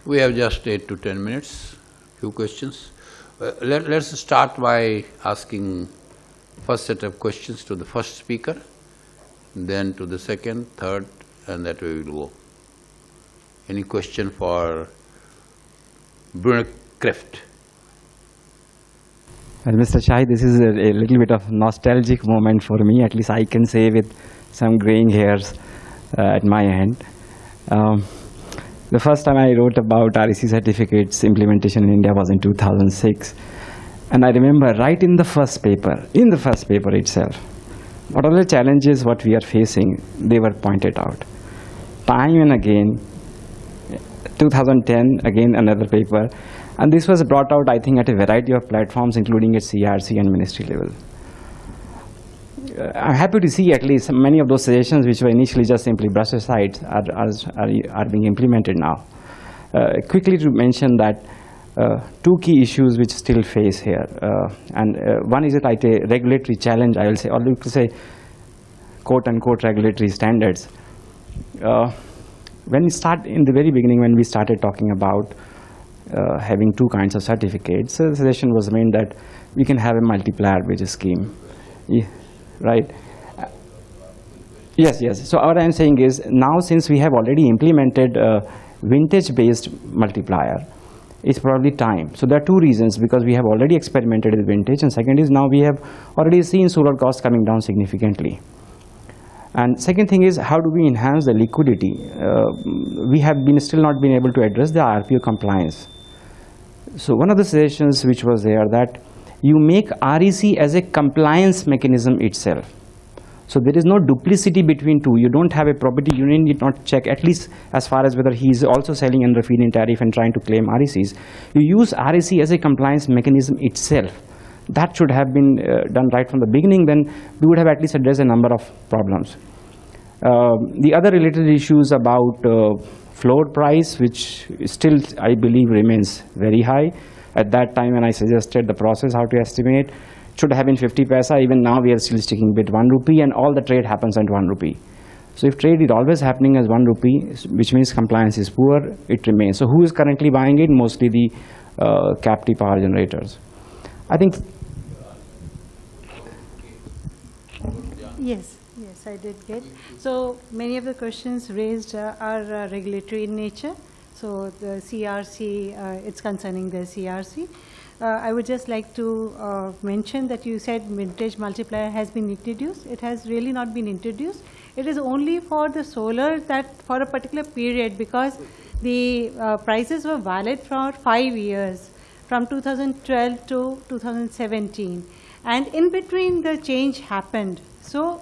We have just 8 to 10 minutes, few questions. Let's start by asking first set of questions to the first speaker, then to the second, third, and that way we will go. Any question for Bruno Kreft? Well, Mr. Shai, this is a little bit of nostalgic moment for me, at least I can say with some graying hairs at my end. The first time I wrote about REC certificates implementation in India was in 2006. And I remember right in the first paper itself, what are the challenges what we are facing, they were pointed out. Time and again, 2010, again another paper. And this was brought out, I think, at a variety of platforms, including at CRC and ministry level. I'm happy to see at least many of those suggestions which were initially just simply brushed aside are being implemented now. Quickly to mention that two key issues which still face here, and one is like a regulatory challenge, I will say, or you could say quote-unquote regulatory standards. When we start in the very beginning, when we started talking about having two kinds of certificates, the suggestion was made that we can have a multiplier wages scheme. Yeah. Right. Yes. So what I am saying is now since we have already implemented vintage-based multiplier, it's probably time. So there are two reasons, because we have already experimented with vintage, and second is now we have already seen solar costs coming down significantly. And second thing is, how do we enhance the liquidity? We have still not been able to address the RPO compliance. So one of the suggestions which was there that you make REC as a compliance mechanism itself. So there is no duplicity between two. You don't have a property union, you not check, at least as far as whether he is also selling under feed-in tariff and trying to claim RECs. You use REC as a compliance mechanism itself. That should have been done right from the beginning, then we would have at least addressed a number of problems. The other related issues about floor price, which still I believe remains very high. At that time when I suggested the process, how to estimate, should have been 50 paisa. Even now we are still sticking with 1 rupee, and all the trade happens at 1 rupee. So if trade is always happening as 1 rupee, which means compliance is poor, it remains. So who is currently buying it? Mostly the captive power generators. I think. Yes, I did get. So many of the questions raised are regulatory in nature. So the CRC, it's concerning the CRC. I would just like to mention that you said vintage multiplier has been introduced. It has really not been introduced. It is only for the solar that for a particular period, because the prices were valid for 5 years, from 2012 to 2017. And in between the change happened. So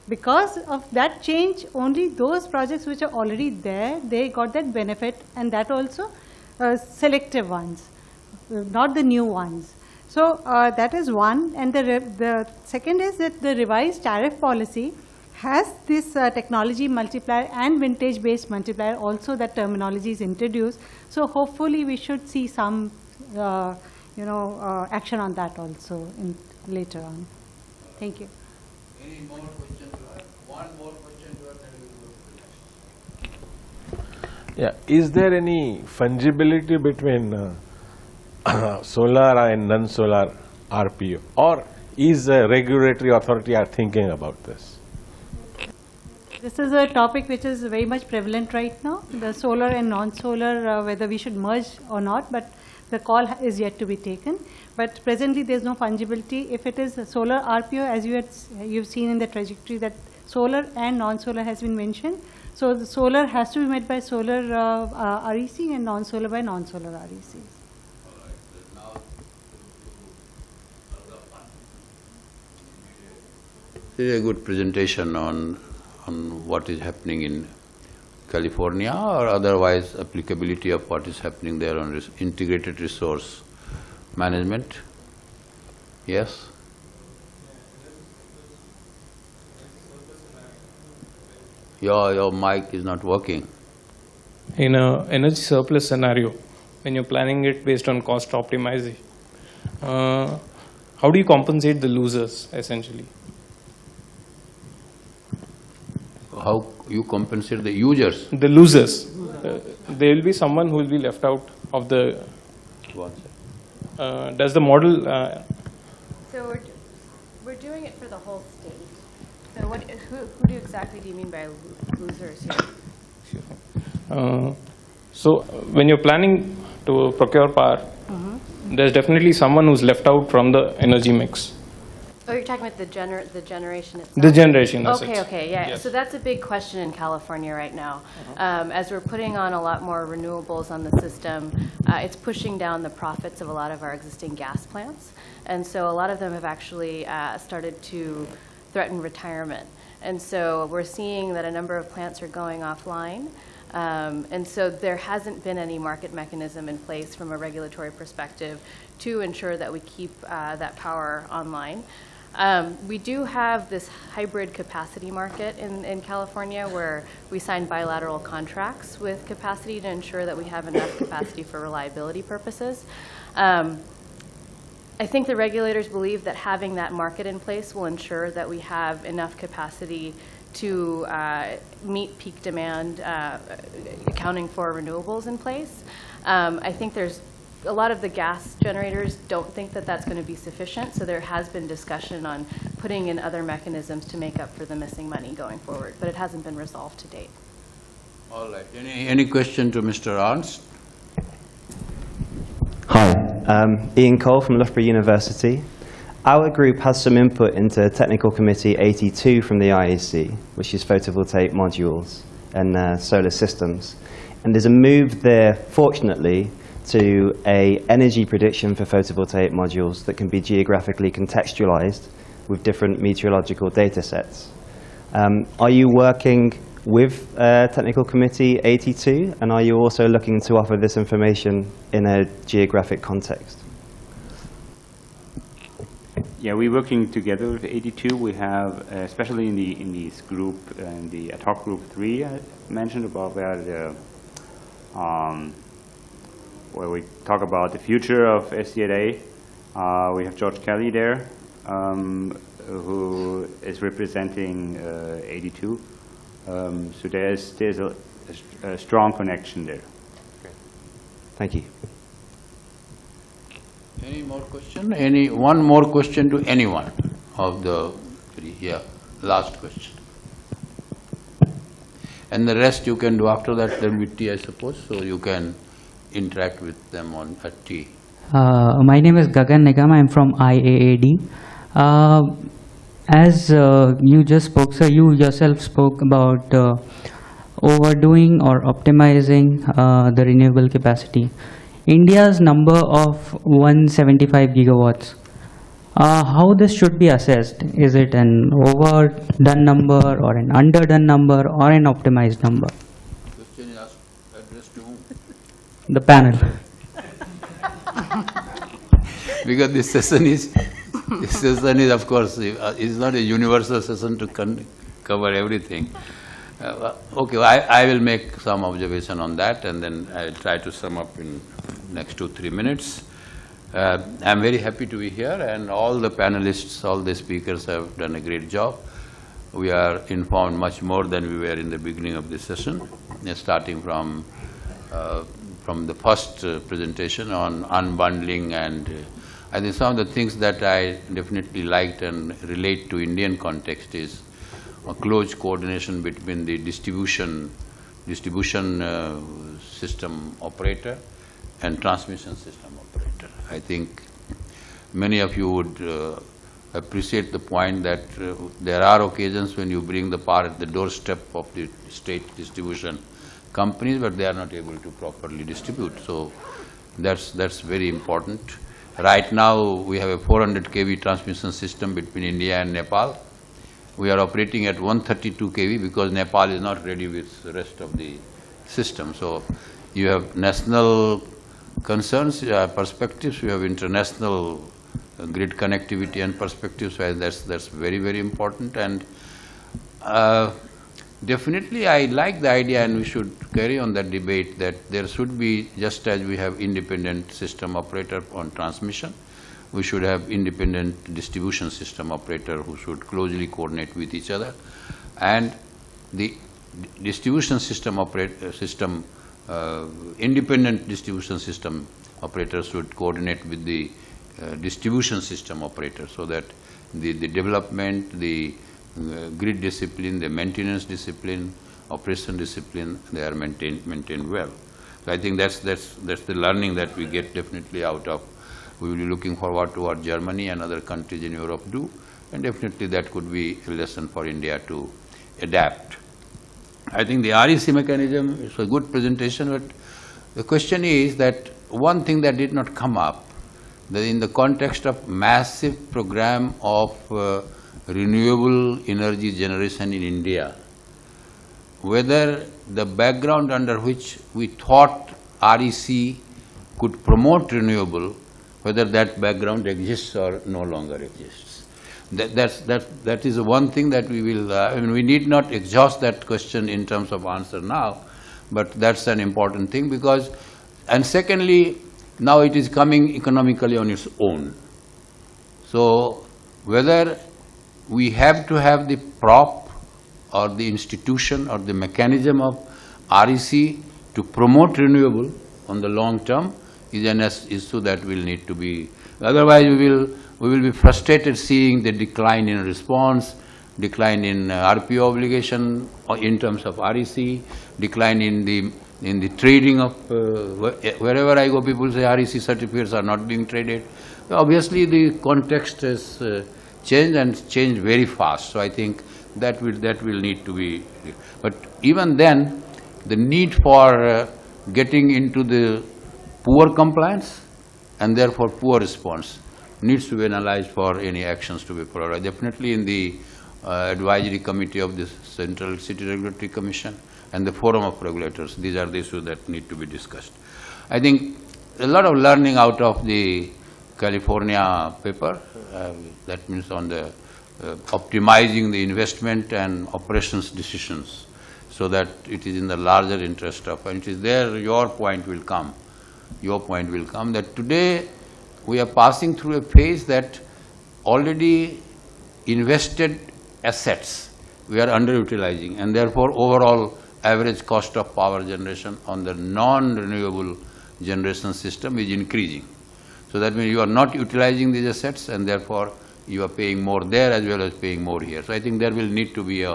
because of that change, only those projects which are already there, they got that benefit, and that also selective ones, not the new ones. So that is one. And the second is that the revised tariff policy has this technology multiplier and vintage-based multiplier also, that terminology is introduced. So hopefully we should see some action on that also later on. Thank you. Any more questions? One more question to us, and we will go to the next. Yeah. Is there any fungibility between solar and non-solar RPO, or is the regulatory authority are thinking about this? This is a topic which is very much prevalent right now, the solar and non-solar, whether we should merge or not, but the call is yet to be taken. But presently there is no fungibility. If it is solar RPO, as you've seen in the trajectory, that solar and non-solar has been mentioned. So the solar has to be met by solar REC and non-solar by non-solar RECs. This is a good presentation on what is happening in California, or otherwise applicability of what is happening there on integrated resource management. Yes? Your mic is not working. In an energy surplus scenario, when you're planning it based on cost optimization, how do you compensate the losers, essentially? How you compensate the users? The losers. there will be someone who will be left out of the. One second. Does the model? So we're doing it for the whole state. So who exactly do you mean by losers here? So when you're planning to procure power, there's definitely someone who's left out from the energy mix. Oh, you're talking about the generation itself? The generation. Okay, yeah. Yes. So that's a big question in California right now. As we're putting on a lot more renewables on the system, it's pushing down the profits of a lot of our existing gas plants. And so a lot of them have actually started to threaten retirement. And so we're seeing that a number of plants are going offline. And so there hasn't been any market mechanism in place from a regulatory perspective to ensure that we keep that power online. We do have this hybrid capacity market in California where we sign bilateral contracts with capacity to ensure that we have enough capacity for reliability purposes. I think the regulators believe that having that market in place will ensure that we have enough capacity to meet peak demand, accounting for renewables in place. I think there's a lot of the gas generators don't think that that's going to be sufficient, so there has been discussion on putting in other mechanisms to make up for the missing money going forward, but it hasn't been resolved to date. All right. Any question to Mr. Ernst? Hi, Ian Cole from Loughborough University. Our group has some input into Technical Committee 82 from the IEC, which is photovoltaic modules and solar systems. And there's a move there, fortunately, to an energy prediction for photovoltaic modules that can be geographically contextualized with different meteorological data sets. Are you working with Technical Committee 82, and are you also looking to offer this information in a geographic context? Yeah, we're working together with 82. We have, especially in this group, in the ad hoc group 3 I mentioned about where we talk about the future of SDA. We have George Kelly there, who is representing 82. So there's a strong connection there. Thank you. Any more question? One more question to anyone of the three? Yeah, last question. And the rest you can do after that. There will be tea, I suppose, so you can interact with them at tea. My name is Gagan Nigam. I am from IAAD. As you just spoke, sir, you yourself spoke about overdoing or optimizing the renewable capacity. India's number of 175 gigawatts, how this should be assessed? Is it an overdone number or an underdone number or an optimized number? Question is addressed to whom? The panel. Because this session is of course, is not a universal session to cover everything. Okay, I will make some observation on that, and then I will try to sum up in next 2-3 minutes. I am very happy to be here, and all the panelists, all the speakers have done a great job. We are informed much more than we were in the beginning of this session, starting from the first presentation on unbundling, and I think some of the things that I definitely liked and relate to Indian context is a close coordination between the distribution system operator and transmission system operator. I think many of you would appreciate the point that there are occasions when you bring the power at the doorstep of the state distribution companies, but they are not able to properly distribute. So that's very important. Right now, we have a 400 kV transmission system between India and Nepal. We are operating at 132 kV because Nepal is not ready with the rest of the system. So you have national concerns, perspectives, you have international grid connectivity and perspectives, so that's very, very important. And definitely I like the idea, and we should carry on that debate, that there should be, just as we have independent system operator on transmission, we should have independent distribution system operator who should closely coordinate with each other. And the distribution system independent distribution system operators should coordinate with the distribution system operator, so that the development, the grid discipline, the maintenance discipline, operation discipline, they are maintained well. So I think that's the learning that we get definitely out of. We will be looking forward to what Germany and other countries in Europe do, and definitely that could be a lesson for India to adapt. I think the REC mechanism is a good presentation, but the question is that one thing that did not come up, that in the context of massive program of renewable energy generation in India, whether the background under which we thought REC could promote renewable, whether that background exists or no longer exists. That is one thing that we will, I mean, we need not exhaust that question in terms of answer now, but that's an important thing because, and secondly, now it is coming economically on its own. So whether we have to have the prop or the institution or the mechanism of REC to promote renewable on the long term is an issue that will need to be, otherwise we will be frustrated seeing the decline in response, decline in RPO obligation in terms of REC, decline in the trading of, wherever I go people say REC certificates are not being traded. Obviously the context has changed and changed very fast. So I think that will need to be, but even then the need for getting into the poor compliance and therefore poor response needs to be analyzed for any actions to be prioritized. Definitely in the advisory committee of the Central City Regulatory Commission and the forum of regulators, these are the issues that need to be discussed. I think a lot of learning out of the California paper, that means on the optimizing the investment and operations decisions so that it is in the larger interest of, and it is there your point will come that today we are passing through a phase that already invested assets we are underutilizing, and therefore overall average cost of power generation on the non-renewable generation system is increasing. So that means you are not utilizing these assets and therefore you are paying more there as well as paying more here. So I think there will need to be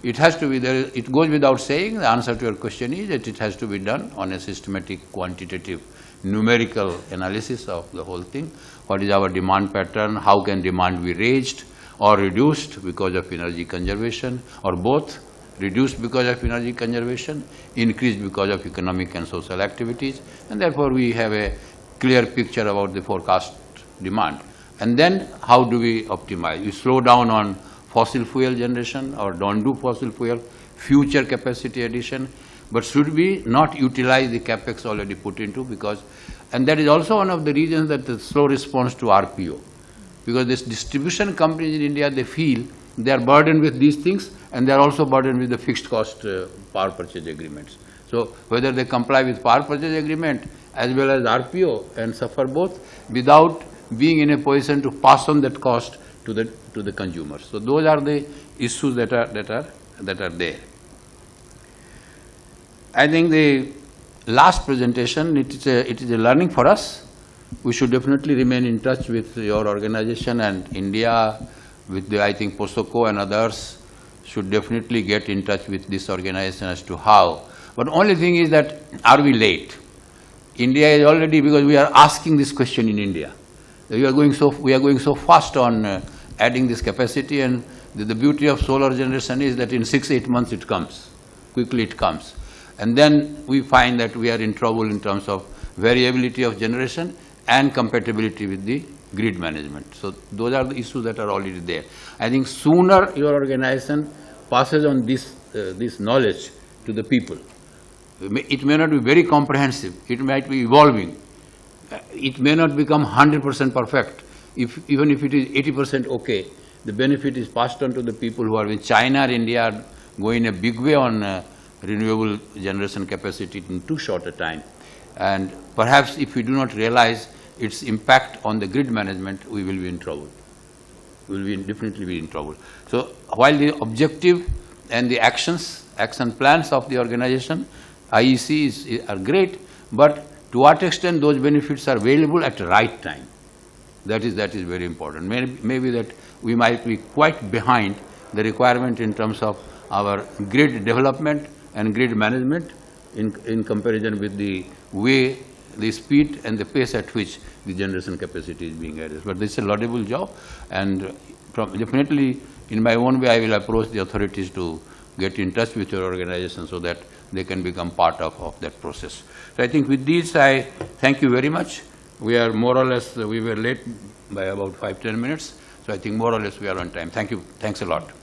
it has to be there, it goes without saying, the answer to your question is that it has to be done on a systematic, quantitative, numerical analysis of the whole thing. What is our demand pattern, how can demand be raised or reduced because of energy conservation, or both, reduced because of energy conservation, increased because of economic and social activities, and therefore we have a clear picture about the forecast demand. And then how do we optimize? We slow down on fossil fuel generation or don't do fossil fuel, future capacity addition, but should we not utilize the capex already put into, because, and that is also one of the reasons that the slow response to RPO, because this distribution companies in India, they feel they are burdened with these things and they are also burdened with the fixed cost power purchase agreements. So whether they comply with power purchase agreement as well as RPO and suffer both without being in a position to pass on that cost to the consumers. So those are the issues that are there. I think the last presentation, it is a learning for us. We should definitely remain in touch with your organization, and India with the, I think, POSOCO and others should definitely get in touch with this organization as to how. But only thing is that, are we late? India is already, because we are asking this question in India. We are going so fast on adding this capacity, and the beauty of solar generation is that in 6-8 months it comes, quickly it comes. And then we find that we are in trouble in terms of variability of generation and compatibility with the grid management. So those are the issues that are already there. I think sooner your organization passes on this knowledge to the people. It may not be very comprehensive, it might be evolving. It may not become 100% perfect. Even if it is 80% okay, the benefit is passed on to the people who are in China or India are going a big way on renewable generation capacity in too short a time. And perhaps if we do not realize its impact on the grid management, we will be in trouble. We will definitely be in trouble. So while the objective and the action plans of the organization IECs are great, but to what extent those benefits are available at the right time? That is very important. Maybe that we might be quite behind the requirement in terms of our grid development and grid management in comparison with the way, the speed and the pace at which the generation capacity is being added. But this is a laudable job, and definitely in my own way I will approach the authorities to get in touch with your organization so that they can become part of that process. So I think with these I thank you very much. We are more or less, we were late by about 5–10 minutes, so I think more or less we are on time. Thank you. Thanks a lot.